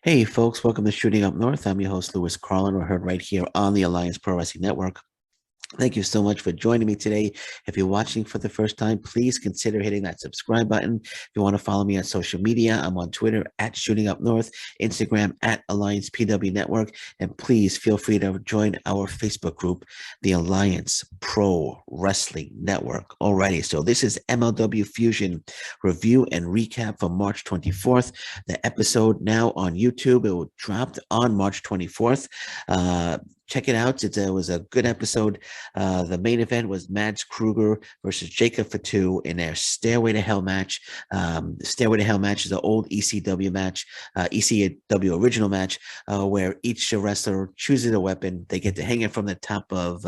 Hey folks, welcome to Shooting Up North. I'm your host, Lewis Carlin. We're heard right here on the Alliance Pro Wrestling Network. Thank you so much for joining me today. If you're watching for the first time, please consider hitting that subscribe button. If you want to follow me on social media, I'm on Twitter at Shooting Up North, Instagram at Alliance PW Network, and please feel free to join our Facebook group, the Alliance Pro Wrestling Network. Alrighty, so this is MLW Fusion review and recap for March 24th. The episode now on YouTube. It will dropped on March 24th. Check it out. It was a good episode. The main event was Mads Krugger versus Jacob Fatu in their Stairway to Hell match. The Stairway to Hell match is an old ECW match, ECW original match, where each wrestler chooses a weapon. They get to hang it from the top of,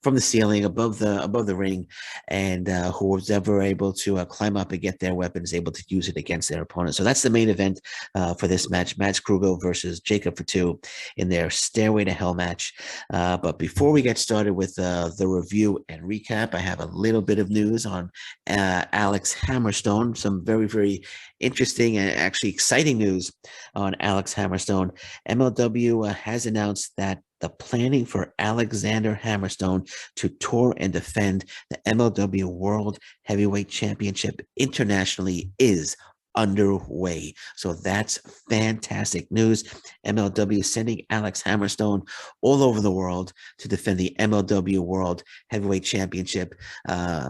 from the ceiling above the ring, and whoever's ever able to climb up and get their weapon is able to use it against their opponent. So that's the main event for this match: Mads Krugger versus Jacob Fatu in their Stairway to Hell match. But before we get started with the review and recap, I have a little bit of news on Alex Hammerstone. Some very, very interesting and actually exciting news on Alex Hammerstone. MLW has announced that the planning for Alexander Hammerstone to tour and defend the MLW World Heavyweight Championship internationally is underway. So that's fantastic news. MLW sending Alex Hammerstone all over the world to defend the MLW World Heavyweight Championship.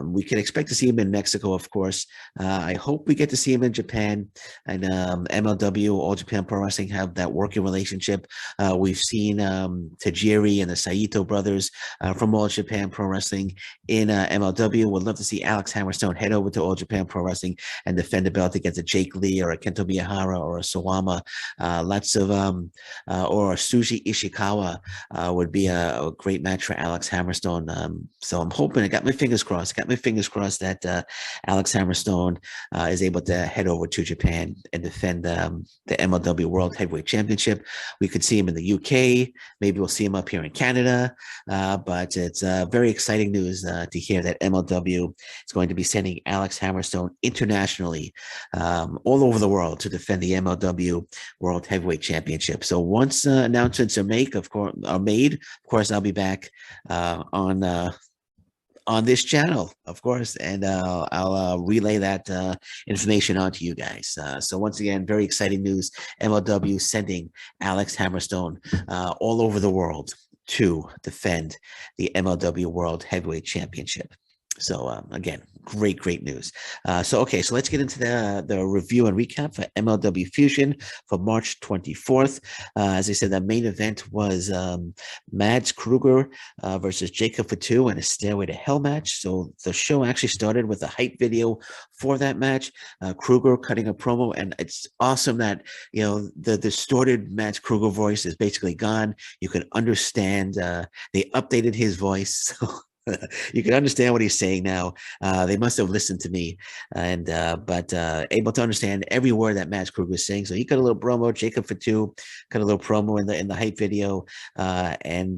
We can expect to see him in Mexico, of course. I hope we get to see him in Japan. And MLW, All Japan Pro Wrestling, have that working relationship. We've seen Tajiri and the Saito brothers from All Japan Pro Wrestling in MLW. Would love to see Alex Hammerstone head over to All Japan Pro Wrestling and defend the belt against a Jake Lee or a Kento Miyahara or a Sawama. Lots of or a Suji Ishikawa would be a great match for Alex Hammerstone. So I'm hoping, I got my fingers crossed that Alex Hammerstone is able to head over to Japan and defend the MLW World Heavyweight Championship. We could see him in the UK. Maybe we'll see him up here in Canada. But it's very exciting news to hear that MLW is going to be sending Alex Hammerstone internationally, all over the world, to defend the MLW World Heavyweight Championship. So once announcements are made, of course, I'll be back on this channel, of course, and I'll relay that information on to you guys. So once again, very exciting news. MLW sending Alex Hammerstone all over the world to defend the MLW World Heavyweight Championship. So again, great news. So let's get into the review and recap for MLW Fusion for March 24th. As I said, the main event was Mads Krugger versus Jacob Fatu in a Stairway to Hell match. So the show actually started with a hype video for that match. Krugger cutting a promo, and it's awesome that the distorted Mads Krugger voice is basically gone. You can understand. They updated his voice. So you can understand what he's saying now. They must have listened to me, and but able to understand every word that Mads Krugger was saying. So he cut a little promo. Jacob Fatu cut a little promo in the hype video, and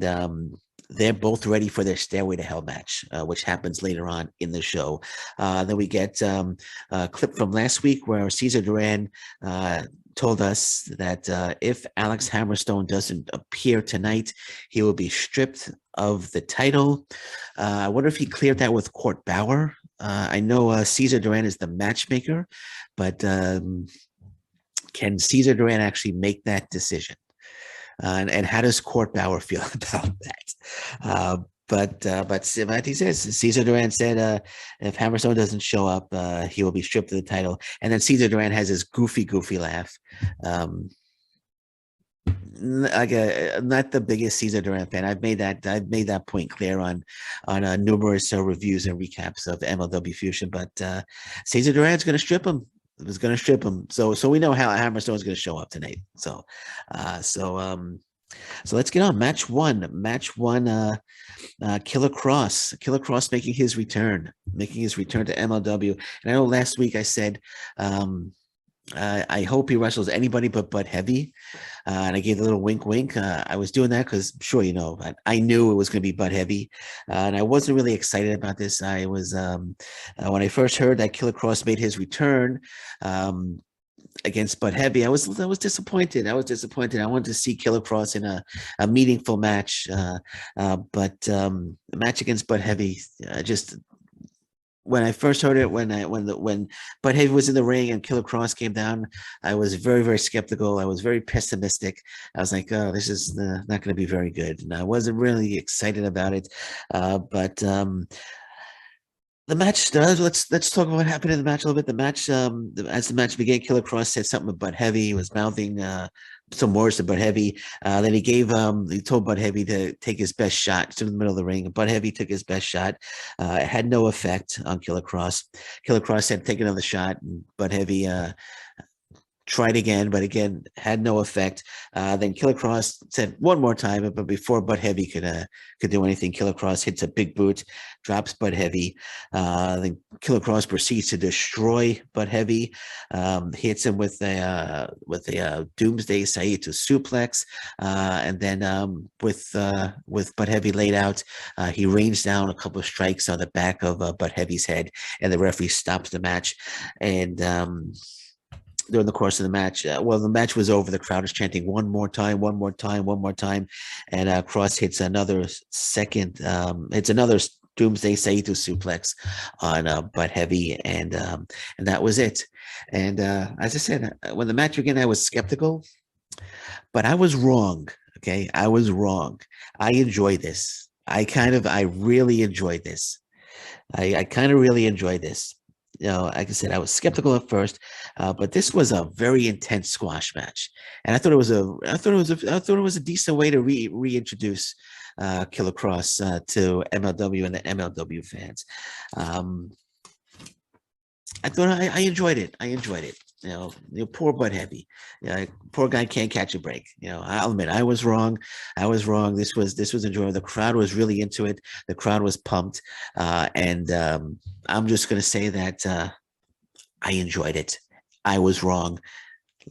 they're both ready for their Stairway to Hell match, which happens later on in the show. Then we get a clip from last week where Cesar Duran told us that if Alex Hammerstone doesn't appear tonight, he will be stripped of the title. I wonder if he cleared that with Court Bauer. I know Cesar Duran is the matchmaker, but can Cesar Duran actually make that decision? And how does Court Bauer feel about that? But he says, Cesar Duran said if Hammerstone doesn't show up, he will be stripped of the title. And then Cesar Duran has his goofy laugh. Not the biggest Cesar Duran fan. I've made that point clear on numerous reviews and recaps of MLW Fusion. But Cesar Duran's going to strip him. Was going to strip him. So we know how Hammerstone is going to show up tonight. So let's get on match one. Killer Kross making his return to MLW. And I know last week I said I hope he wrestles anybody but Bud Heavy. And I gave a little wink. I was doing that because, sure, I knew it was going to be Bud Heavy. And I wasn't really excited about this. I was, when I first heard that Killer Kross made his return, against Bud Heavy. I was disappointed. I was disappointed. I wanted to see Killer Kross in a meaningful match, but the match against Bud Heavy just when I first heard it, when Bud Heavy was in the ring and Killer Kross came down, I was very, very skeptical. I was very pessimistic. I was like, oh, this is not going to be very good, and I wasn't really excited about it. But the match does. Let's talk about what happened in the match a little bit. The match, as the match began, Killer Kross said something about Heavy. He was mouthing some words to Bud Heavy. Then he told Bud Heavy to take his best shot. It's in the middle of the ring. Bud Heavy took his best shot. It had no effect on Killer Kross. Killer Kross said, "Take another shot." And Bud Heavy tried again, but again had no effect. Then Killer Kross said one more time, but before Bud Heavy could do anything, Killer Kross hits a big boot, drops Bud Heavy. Then Killer Kross proceeds to destroy Bud Heavy, hits him with a Doomsday Saito suplex, and then with Bud Heavy laid out, he rains down a couple of strikes on the back of Bud Heavy's head, and the referee stops the match. And during the course of the match, the match was over. The crowd is chanting "one more time, one more time, one more time," and Kross hits another Doomsday Saito suplex on Bud Heavy, and that was it. And as I said, when the match began, I was skeptical, but I was wrong. Okay, I was wrong. I enjoyed this. I really enjoyed this. I kind of really enjoyed this. Like I said, I was skeptical at first, but this was a very intense squash match, and I thought it was a decent way to reintroduce Killer Kross to MLW and the MLW fans. I thought I enjoyed it. I enjoyed it. Poor Bud Heavy. Poor guy can't catch a break. I'll admit I was wrong. I was wrong. This was enjoyable. The crowd was really into it. The crowd was pumped, and I'm just gonna say that I enjoyed it. I was wrong.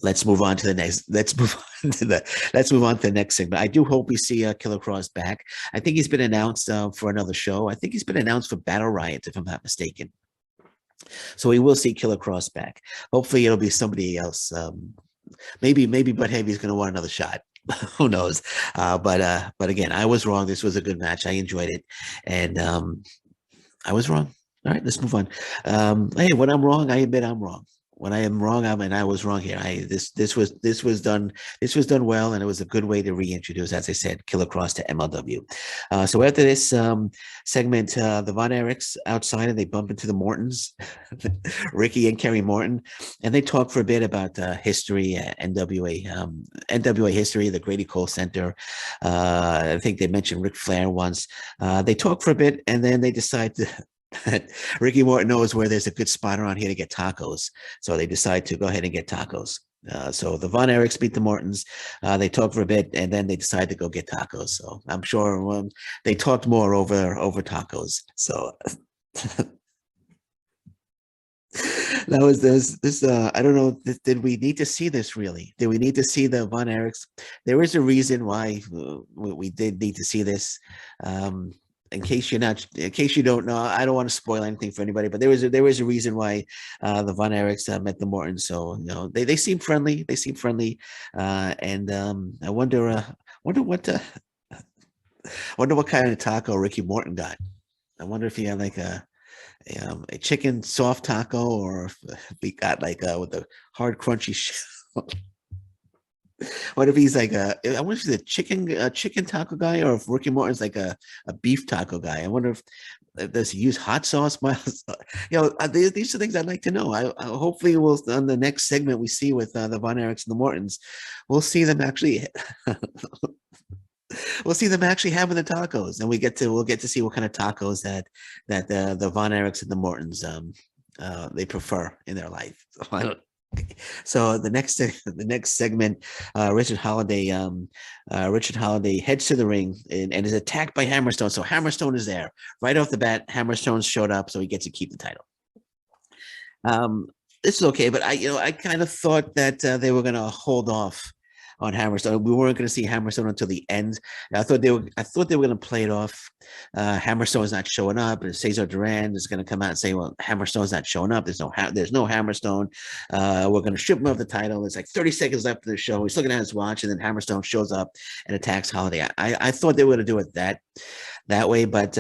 Let's move on to the next. Let's move on to the next segment. I do hope we see Killer Kross back. I think he's been announced for another show. I think he's been announced for Battle Riot, if I'm not mistaken. So we will see Killer Kross back. Hopefully it'll be somebody else. Maybe Bud Heavy's going to want another shot. Who knows? But again, I was wrong. This was a good match. I enjoyed it, and I was wrong. All right, let's move on. Hey, when I'm wrong, I admit I'm wrong. When I am wrong, I was wrong here. This was done well, and it was a good way to reintroduce, as I said, Killer Kross to MLW. So after this segment, the Von Erichs outside, and they bump into the Mortons, Ricky and Kerry Morton, and they talk for a bit about history, NWA history, the Grady Cole Center. I think they mentioned Ric Flair once. They talk for a bit, and then they decide to. Ricky Morton knows where there's a good spot around here to get tacos, so they decide to go ahead and get tacos. So the Von Erichs beat the Mortons. They talk for a bit, and then they decide to go get tacos. So I'm sure they talked more over tacos. So that was this. I don't know. Did we need to see this really? Did we need to see the Von Erichs? There is a reason why we did need to see this. In case you don't know, I don't want to spoil anything for anybody, but there was a reason why the Von Erichs met the Mortons. So they seem friendly. They seem friendly, and I wonder what kind of taco Ricky Morton got. I wonder if he had like a chicken soft taco, or if he got like with the hard crunchy. What if he's like I wonder if he's a chicken taco guy, or if Ricky Morton's like a beef taco guy. I wonder if does he use hot sauce? These are things I'd like to know. I hopefully we'll on the next segment we see with the Von Erichs and the Mortons, we'll see them actually. We'll see them actually having the tacos, and we'll get to see what kind of tacos that the Von Erichs and the Mortons they prefer in their life. So the next segment, Richard Holiday heads to the ring and is attacked by Hammerstone. So Hammerstone is there right off the bat. Hammerstone showed up, so he gets to keep the title. This is okay, but I kind of thought that they were going to hold off on Hammerstone. We weren't going to see Hammerstone until the end. I thought they were going to play it off. Hammerstone is not showing up, and Cesar Duran is going to come out and say, "Well, Hammerstone's not showing up. There's no Hammerstone. We're going to strip him of the title." There's like 30 seconds left of the show. He's looking at his watch, and then Hammerstone shows up and attacks Holiday. I thought they were going to do it that way, but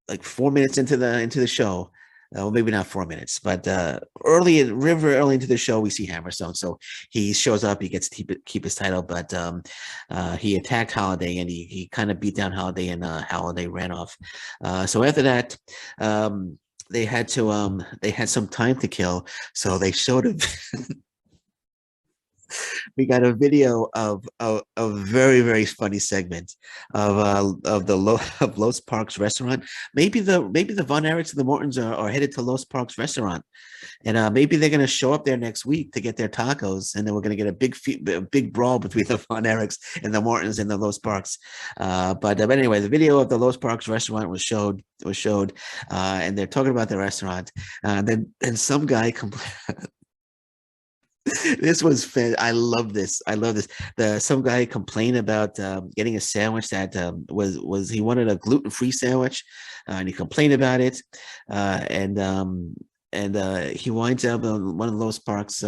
like 4 minutes into the show. Well, maybe not 4 minutes, but early into the show, we see Hammerstone. So he shows up, he gets to keep his title, but he attacked Holiday and he kind of beat down Holiday, and Holiday ran off. So after that, they had some time to kill, so they showed him. We got a video of a very, very funny segment of Los Parks restaurant. Maybe the Von Erichs and the Mortons are headed to Los Parks restaurant, and maybe they're going to show up there next week to get their tacos, and then we're going to get a big brawl between the Von Erichs and the Mortons and the Los Parks. But anyway, the video of the Los Parks restaurant was showed, and they're talking about the restaurant. Then some guy This was fun. I love this. Some guy complained about getting a sandwich that was he wanted a gluten-free sandwich, and he complained about it, and he winds up on one of those parks.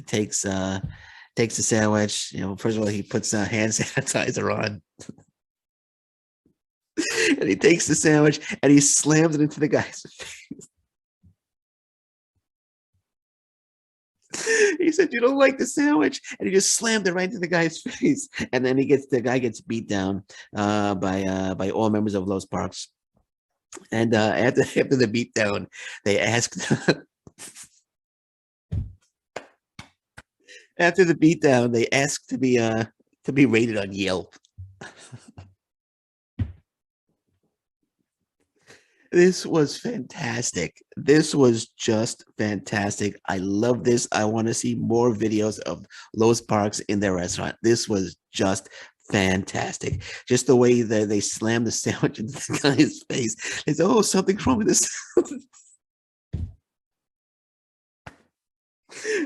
Takes the sandwich. First of all, he puts hand sanitizer on. And he takes the sandwich and he slams it into the guy's face. He said, "You don't like the sandwich," and he just slammed it right into the guy's face. And then the guy gets beat down by all members of Los Parks. And after the beatdown, they asked. After the beatdown, they asked to be rated on Yelp. This was fantastic. This was just fantastic. I love this. I want to see more videos of Los Parks in their restaurant. This was just fantastic. Just the way that they slammed the sandwich into the guy's face. They said, "Oh, something's wrong with this."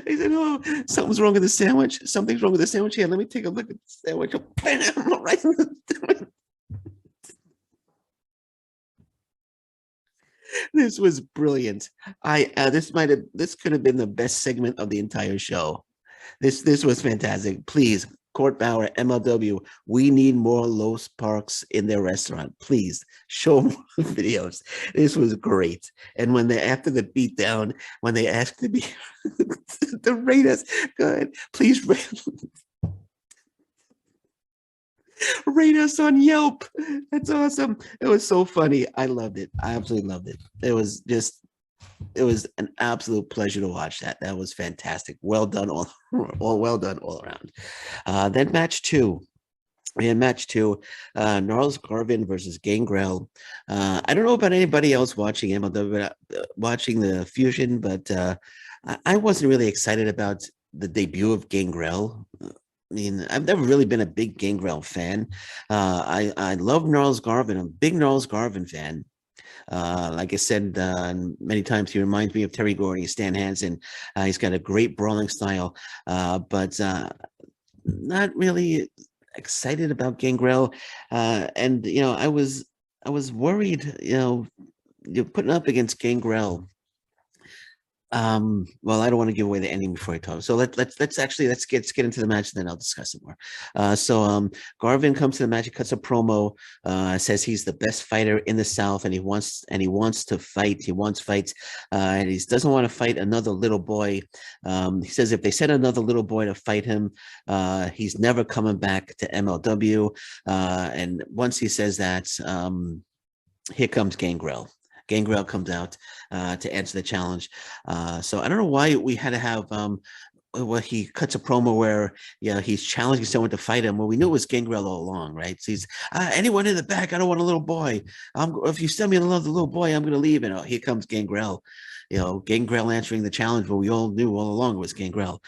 They said, "Oh, something's wrong with the sandwich. Something's wrong with the sandwich. Here, let me take a look at the sandwich." Right in the This was brilliant. This could have been the best segment of the entire show. This was fantastic. Please, Court Bauer, MLW, we need more Los Parks in their restaurant. Please show more videos. This was great. And after the beatdown, when they asked to be to rate us, go ahead, please rate us on Yelp. That's awesome. It was so funny. I loved it. I absolutely loved it. It was an absolute pleasure to watch that. That was fantastic. Well done well done all around. Then match two. In match two, Gnarls Garvin versus Gangrel. I don't know about anybody else watching MLW, watching the fusion, but I wasn't really excited about the debut of Gangrel. I mean, I've never really been a big Gangrel fan. I love Gnarls Garvin. I'm a big Gnarls Garvin fan. Like I said many times, he reminds me of Terry Gordy, Stan Hansen. He's got a great brawling style, but not really excited about Gangrel. And I was worried. You're putting up against Gangrel. Well, I don't want to give away the ending before I talk. So let's get into the match, and then I'll discuss it more. So Garvin comes to the match, he cuts a promo, says he's the best fighter in the South, and he wants to fight. He wants fights, and he doesn't want to fight another little boy. He says if they send another little boy to fight him, he's never coming back to MLW. And once he says that, here comes Gangrel. Gangrel comes out to answer the challenge. So I don't know why we had to have he cuts a promo where he's challenging someone to fight him. Well, we knew it was Gangrel all along, right? So he's anyone in the back. I don't want a little boy. If you send me another little boy, I'm going to leave. And here comes Gangrel. Gangrel answering the challenge, but we all knew all along it was Gangrel.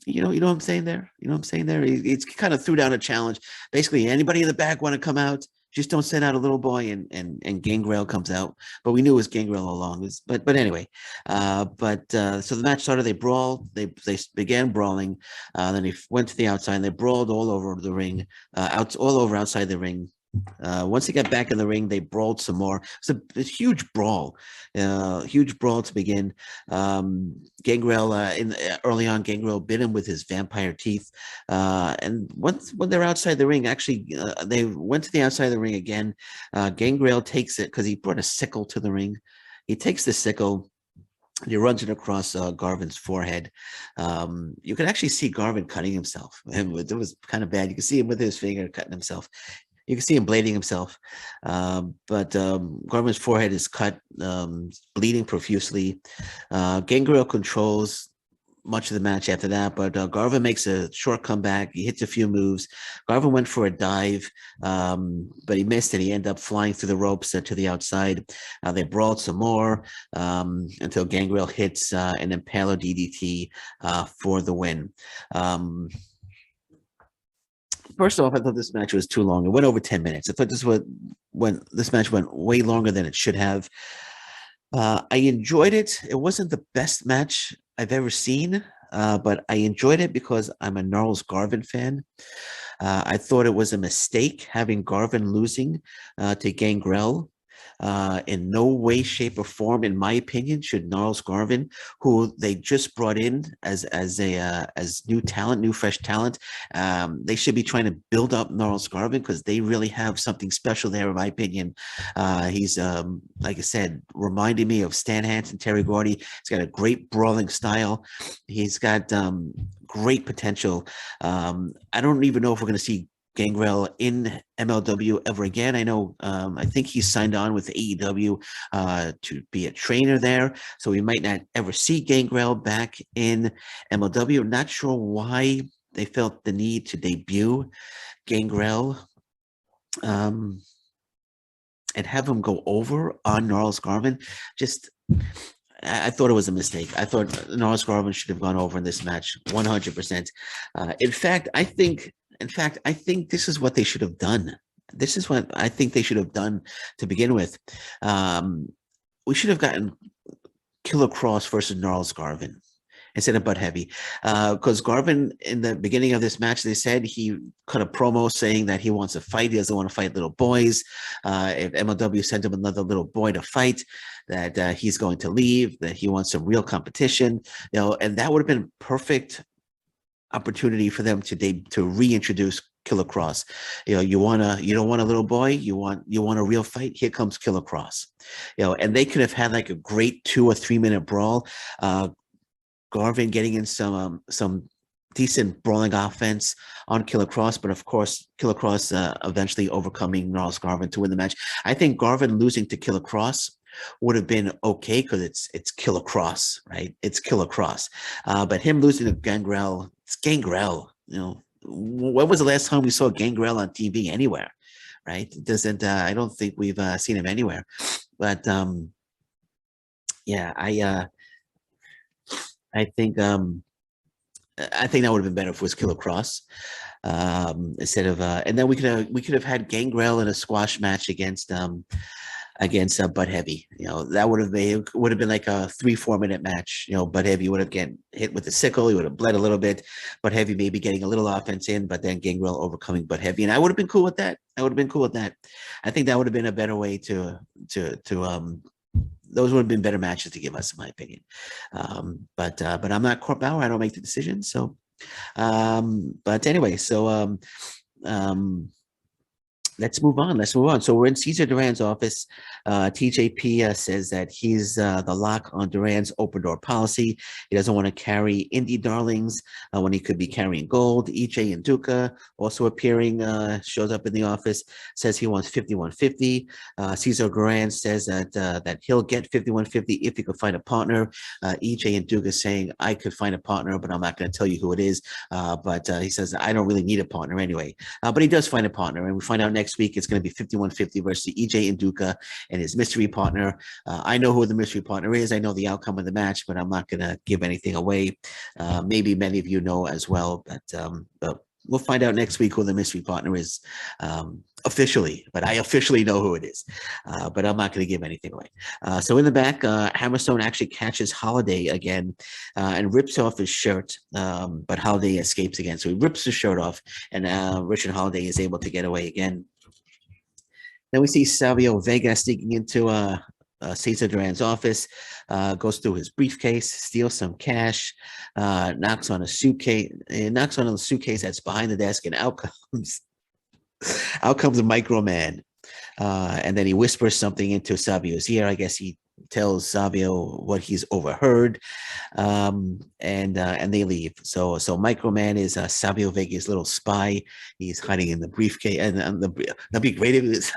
You know what I'm saying there? He kind of threw down a challenge. Basically, anybody in the back want to come out? Just don't send out a little boy and Gangrel comes out. But we knew it was Gangrel all along. But anyway, so the match started. They brawled. They began brawling. Then they went to the outside. And they brawled all over the ring, all over outside the ring. Once they got back in the ring, they brawled some more. It's a huge brawl to begin. Gangrel, early on, Gangrel bit him with his vampire teeth. And when they're outside the ring, actually, they went to the outside of the ring again. Gangrel takes it because he brought a sickle to the ring. He takes the sickle. He runs it across Garvin's forehead. You can actually see Garvin cutting himself. And it was kind of bad. You can see him with his finger cutting himself. You can see him blading himself, but Garvin's forehead is cut, bleeding profusely. Gangrel controls much of the match after that, but Garvin makes a short comeback. He hits a few moves. Garvin went for a dive, but he missed and he ended up flying through the ropes to the outside. They brawled some more until Gangrel hits an Impaler DDT for the win. First off, I thought this match was too long. It went over 10 minutes. I thought this match went way longer than it should have. I enjoyed it. It wasn't the best match I've ever seen, but I enjoyed it because I'm a Gnarls Garvin fan. I thought it was a mistake having Garvin losing to Gangrel. In no way, shape, or form, in my opinion, should Gnarls Garvin, who they just brought in as new talent, new fresh talent, they should be trying to build up Gnarls Garvin because they really have something special there, in my opinion. He's like I said, reminding me of Stan Hansen, Terry Gordy. He's got a great brawling style. He's got great potential. I don't even know if we're going to see Gangrel in MLW ever again. I know, I think he's signed on with AEW to be a trainer there, so we might not ever see Gangrel back in MLW. I'm not sure why they felt the need to debut Gangrel and have him go over on Gnarls Garvin. I thought it was a mistake. I thought Gnarls Garvin should have gone over in this match 100%. In fact, I think this is what they should have done. This is what I think they should have done to begin with. We should have gotten Killer Kross versus Gnarls Garvin instead of Butt Heavy. Because Garvin, in the beginning of this match, they said he cut a promo saying that he wants to fight. He doesn't want to fight little boys. If MLW sent him another little boy to fight, that he's going to leave, that he wants some real competition. And that would have been perfect opportunity for them to reintroduce Killer Kross. You don't want a little boy, you want a real fight. Here comes Killer Kross. And they could have had like a great 2 or 3 minute brawl. Garvin getting in some decent brawling offense on Killer Kross, but of course Killer Kross eventually overcoming Gnarls Garvin to win the match. I think Garvin losing to Killer Kross would have been okay because it's Killer Kross, right? It's Killer Kross. But him losing to Gangrel, it's Gangrel. When was the last time we saw Gangrel on TV anywhere, right? It doesn't. I don't think we've seen him anywhere. But yeah, I think that would have been better if it was Killer Kross instead of. And then we could have had Gangrel in a squash match against Butt Heavy. That would have been like a 3-4 minute match. Butt Heavy would have get hit with the sickle. He would have bled a little bit. Butt Heavy maybe getting a little offense in, but then Gangrel overcoming Butt Heavy, and I would have been cool with that. I think that would have been a better way to those would have been better matches to give us, in my opinion. But I'm not Court Bauer. I don't make the decision. So, but anyway, so let's move on. So we're in Cesar Duran's office. TJP says that he's the lock on Duran's open door policy. He doesn't want to carry indie darlings when he could be carrying gold. EJ and Duca also appearing, shows up in the office, says he wants 5150. Cesar Duran says that he'll get 5150 if he could find a partner. EJ and Duca saying, I could find a partner, but I'm not going to tell you who it is. But he says, I don't really need a partner anyway. But he does find a partner, and we find out next week it's going to be 5150 versus EJ and Duca and his mystery partner. I know who the mystery partner is. I know the outcome of the match, but I'm not going to give anything away. Maybe many of you know as well, but we'll find out next week who the mystery partner is. officially, but I officially know who it is. But I'm not going to give anything away. So in the back, Hammerstone actually catches Holiday again and rips off his shirt, but Holiday escapes again. So he rips his shirt off, and Richard Holiday is able to get away again. Then we see Savio Vega sneaking into Cesar Duran's office, goes through his briefcase, steals some cash, knocks on a suitcase, that's behind the desk, and out comes the Microman. And then he whispers something into Savio's ear. I guess he tells Savio what he's overheard, and they leave. So Microman is Savio Vega's little spy. He's hiding in the briefcase, and that'd be great if he was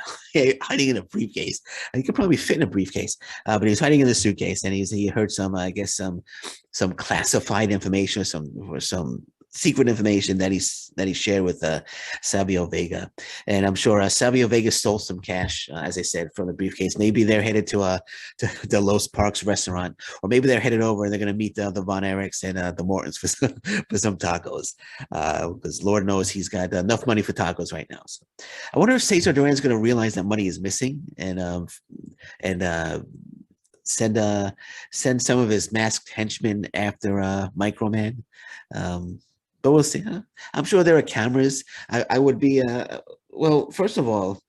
hiding in a briefcase. He could probably fit in a briefcase, but he's hiding in the suitcase, and he heard some, I guess, some classified information or some secret information that he shared with Savio Vega. And I'm sure Savio Vega stole some cash, as I said, from the briefcase. Maybe they're headed to the Los Parks restaurant, or maybe they're headed over and they're going to meet the Von Erichs and the Mortons for some tacos, because Lord knows he's got enough money for tacos right now. So I wonder if Cesar Duran's going to realize that money is missing and send some of his masked henchmen after Microman. But we'll see. Huh? I'm sure there are cameras. I would be well. First of all,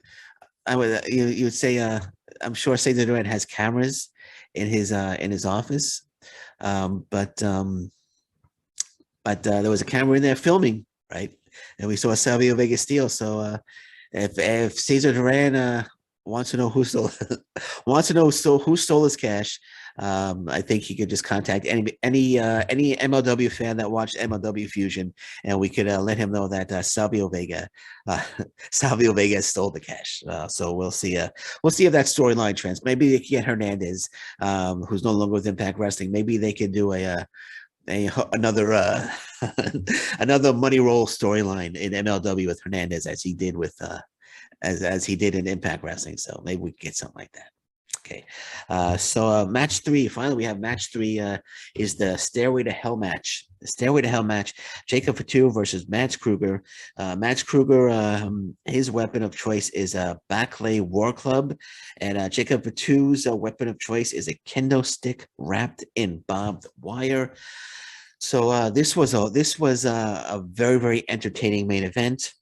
I would you would say I'm sure Cesar Duran has cameras in his office, but there was a camera in there filming, right? And we saw Savio Vega steal. So if Cesar Duran wants to know who stole who stole his cash, I think he could just contact any MLW fan that watched MLW Fusion, and we could let him know that Savio Vega stole the cash. So we'll see if that storyline trends. Maybe they can get Hernandez, who's no longer with Impact Wrestling. Maybe they can do another another money roll storyline in MLW with Hernandez, as he did with as he did in Impact Wrestling. So maybe we get something like that. Okay, so match 3. Finally, we have match 3 is the Stairway to Hell match. The Stairway to Hell match: Jacob Fatu versus Max Krugger. Max Krugger, his weapon of choice is a Backlay War Club, and Jacob Fatu's weapon of choice is a kendo stick wrapped in barbed wire. So this was a very, very entertaining main event.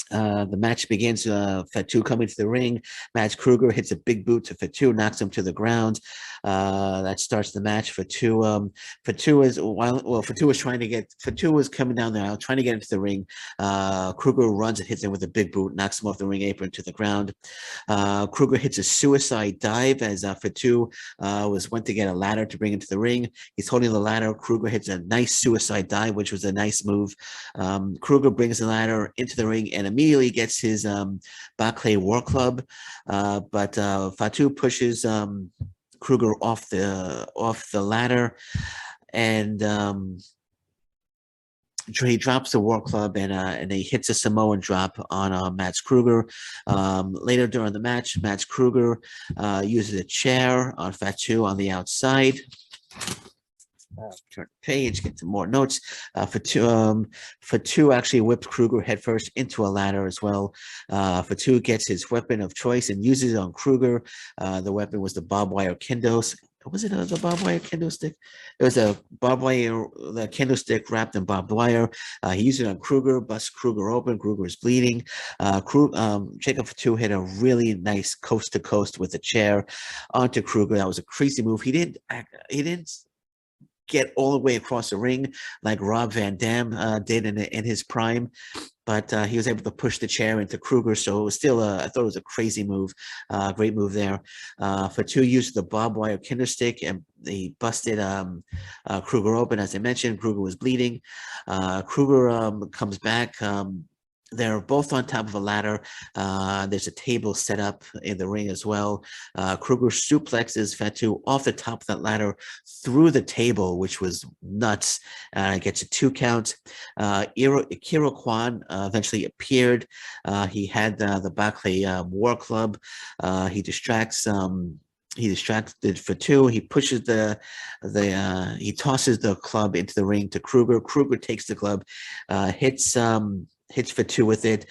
The match begins, Fatu coming to the ring. Max Krugger hits a big boot to Fatu, knocks him to the ground. That starts the match. Fatu was coming down the aisle, trying to get into the ring. Krugger runs and hits him with a big boot, knocks him off the ring apron to the ground. Krugger hits a suicide dive as Fatu went to get a ladder to bring him to the ring. He's holding the ladder. Krugger hits a nice suicide dive, which was a nice move. Krugger brings the ladder into the ring and immediately gets his Backlay War Club, but Fatu pushes Krugger off the ladder, and he drops the War Club, and he hits a Samoan drop on Max Krugger. Later during the match, Max Krugger uses a chair on Fatu on the outside. Turn the page, get some more notes. Fatu actually whipped Krugger headfirst into a ladder as well. Fatu gets his weapon of choice and uses it on Krugger. The weapon was the barbed wire kendo. Was it the barbed wire kendo stick? It was a barbed wire, the kendo stick wrapped in barbed wire. He used it on Krugger, busts Krugger open. Krugger is bleeding. Jacob Fatu hit a really nice coast to coast with a chair onto Krugger. That was a crazy move. He didn't get all the way across the ring like Rob Van Dam did in his prime, but he was able to push the chair into Krugger. So it was still I thought it was a crazy move, great move there. Fatu used the barbed wire kendo stick and he busted Krugger open. As I mentioned, Krugger was bleeding. Krugger comes back. They're both on top of a ladder. There's a table set up in the ring as well. Krugger suplexes Fatu off the top of that ladder through the table, which was nuts. Gets a 2 count. Akira Kwan eventually appeared. He had the Backlay War Club. He distracted Fatu. He pushes he tosses the club into the ring to Krugger. Krugger takes the club, hits hits Fatu with it,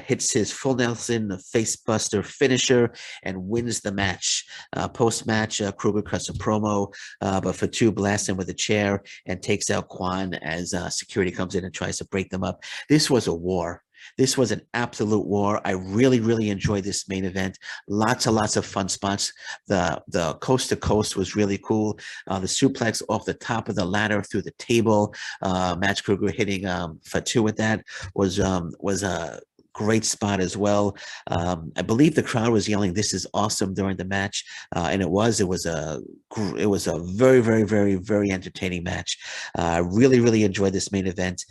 hits his full Nelson, the face buster finisher, and wins the match. Post-match, Krugger cuts a promo, but Fatu blasts him with a chair and takes out Quan as security comes in and tries to break them up. This was a war. This was an absolute war. I really, really enjoyed this main event. Lots and lots of fun spots. The coast to coast was really cool. The suplex off the top of the ladder through the table. Max Krugger hitting Fatu with that was a great spot as well. I believe the crowd was yelling, "This is awesome" during the match, and it was a very, very, very, very entertaining match. I really, really enjoyed this main event.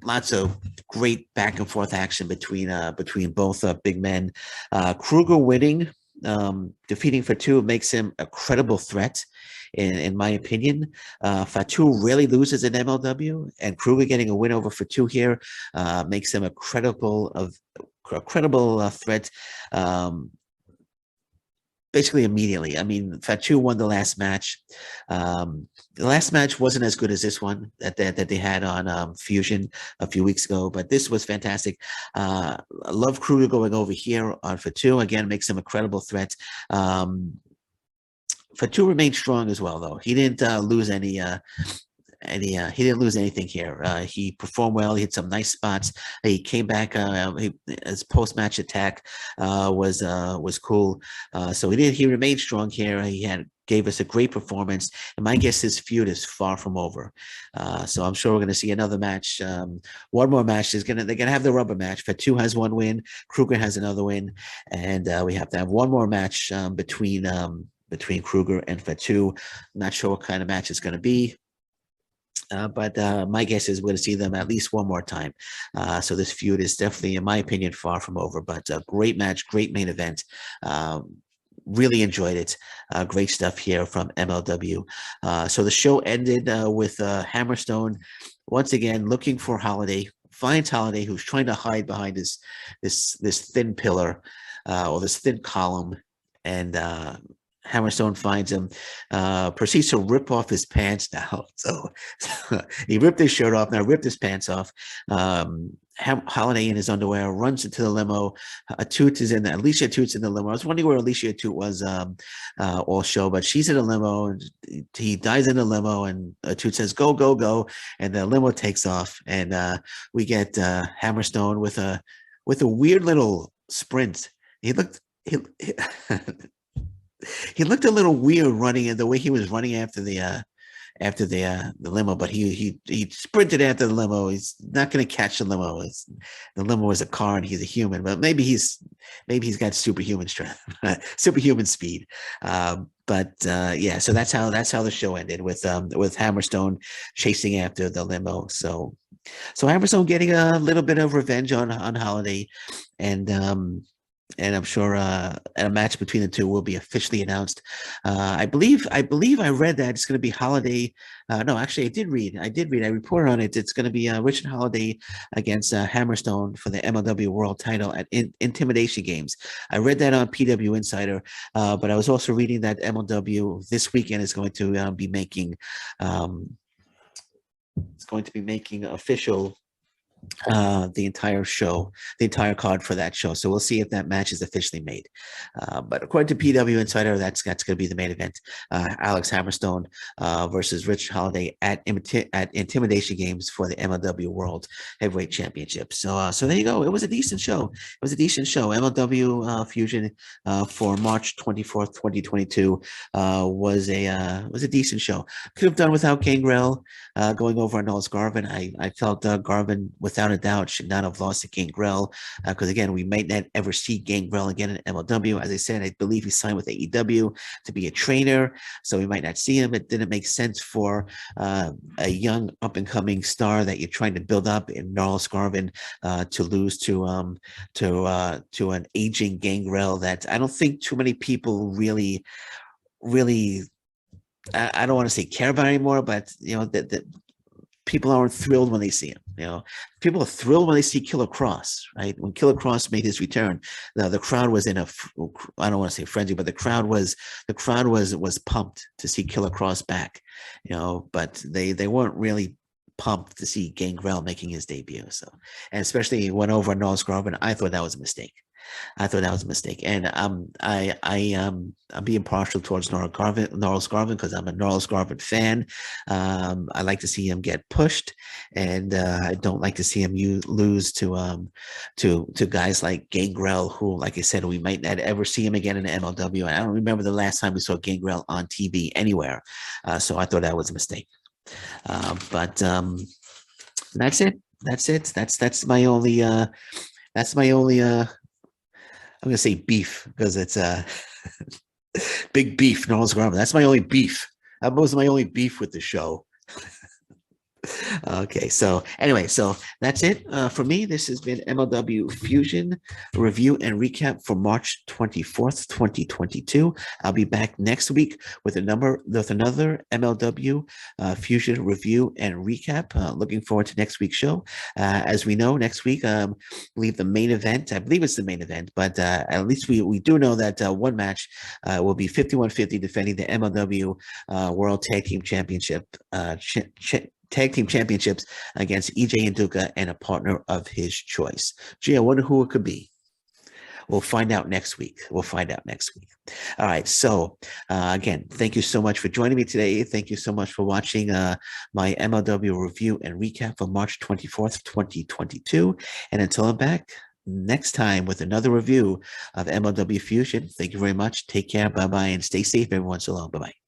Lots of great back and forth action between both big men. Krugger winning, defeating Fatu makes him a credible threat, in my opinion. Fatu rarely loses in MLW, and Krugger getting a win over Fatu here makes him a credible threat. Basically immediately. I mean, Fatu won the last match. The last match wasn't as good as this one that they had on Fusion a few weeks ago, but this was fantastic. I love Krugger going over here on Fatu. Again, makes him a credible threat. Fatu remained strong as well, though. He didn't lose any he didn't lose anything here. He performed well. He hit some nice spots. He came back. His post-match attack was cool. So he remained strong here. Gave us a great performance. And my guess his feud is far from over. So I'm sure we're going to see another match. One more match. They're going to have the rubber match. Fatu has one win. Krugger has another win. And we have to have one more match between Krugger and Fatu. Not sure what kind of match it's going to be. But my guess is we're going to see them at least one more time. So this feud is definitely, in my opinion, far from over. But a great match, great main event. Really enjoyed it. Great stuff here from MLW. So the show ended with Hammerstone once again looking for Holiday. Finds Holiday, who's trying to hide behind this thin pillar or this thin column, and Hammerstone finds him, proceeds to rip off his pants now. So he ripped his shirt off, now ripped his pants off. Holiday in his underwear runs into the limo. Alicia Toot's in the limo. I was wondering where Alicia Toot was all show, but she's in a limo, and he dives in the limo, and Toot says, "Go, go, go," and the limo takes off, and we get Hammerstone with a weird little sprint. He looked a little weird running, and the way he was running after the limo, but he sprinted after the limo. He's not going to catch the limo. The limo is a car, and he's a human, but maybe he's got superhuman strength, superhuman speed. Yeah, so that's how the show ended with Hammerstone chasing after the limo. So Hammerstone getting a little bit of revenge on Holiday, and I'm sure a match between the two will be officially announced. I believe I read that it's going to be Holiday. No, actually, I did read. I reported on it. It's going to be Richard Holiday against Hammerstone for the MLW World Title at Intimidation Games. I read that on PW Insider, but I was also reading that MLW this weekend is going to be making official the entire show, the entire card for that show. So we'll see if that match is officially made. But according to PW Insider, that's going to be the main event. Alex Hammerstone versus Rich Holiday at Intimidation Games for the MLW World Heavyweight Championship. So there you go. It was a decent show. MLW Fusion for March 24th, 2022 was a decent show. Could have done without Gangrel going over on Gnarls Garvin. I felt Garvin, without a doubt, should not have lost to Gangrel, because again, we might not ever see Gangrel again in MLW. As I said, I believe he signed with AEW to be a trainer, so we might not see him. It didn't make sense for a young up-and-coming star that you're trying to build up in Gnarls Garvin to lose to an aging Gangrel that I don't think too many people really I don't want to say care about anymore, but that people aren't thrilled when they see him. People are thrilled when they see Killer Kross, right? When Killer Kross made his return, the crowd was in I don't want to say frenzy, but the crowd was pumped to see Killer Kross back, but they weren't really pumped to see Gangrel making his debut. So, and especially went over Gnarls Garvin. I thought that was a mistake. I thought that was a mistake, and I'm being partial towards Gnarls Garvin because I'm a Gnarls Garvin fan. I like to see him get pushed, and I don't like to see him lose to guys like Gangrel, who, like I said, we might not ever see him again in the MLW. And I don't remember the last time we saw Gangrel on TV anywhere, so I thought that was a mistake. But that's it. That's it. That's my only. That's my only. I'm gonna say beef because it's big beef. Gnarls Garvin. That's my only beef. That was my only beef with the show. Okay, so anyway, so that's it for me. This has been MLW Fusion review and recap for March 24th, 2022. I'll be back next week with another MLW Fusion review and recap. Looking forward to next week's show. As we know, next week, I believe the main event, I believe it's the main event, but at least we do know that one match will be 5150 defending the MLW World Tag Team Championship Tag Team Championships against EJ and Duca and a partner of his choice. Gee, I wonder who it could be. We'll find out next week. All right. So again, thank you so much for joining me today. Thank you so much for watching my MLW review and recap for March 24th, 2022. And until I'm back next time with another review of MLW Fusion, thank you very much. Take care. Bye-bye. And stay safe, everyone. So long. Bye-bye.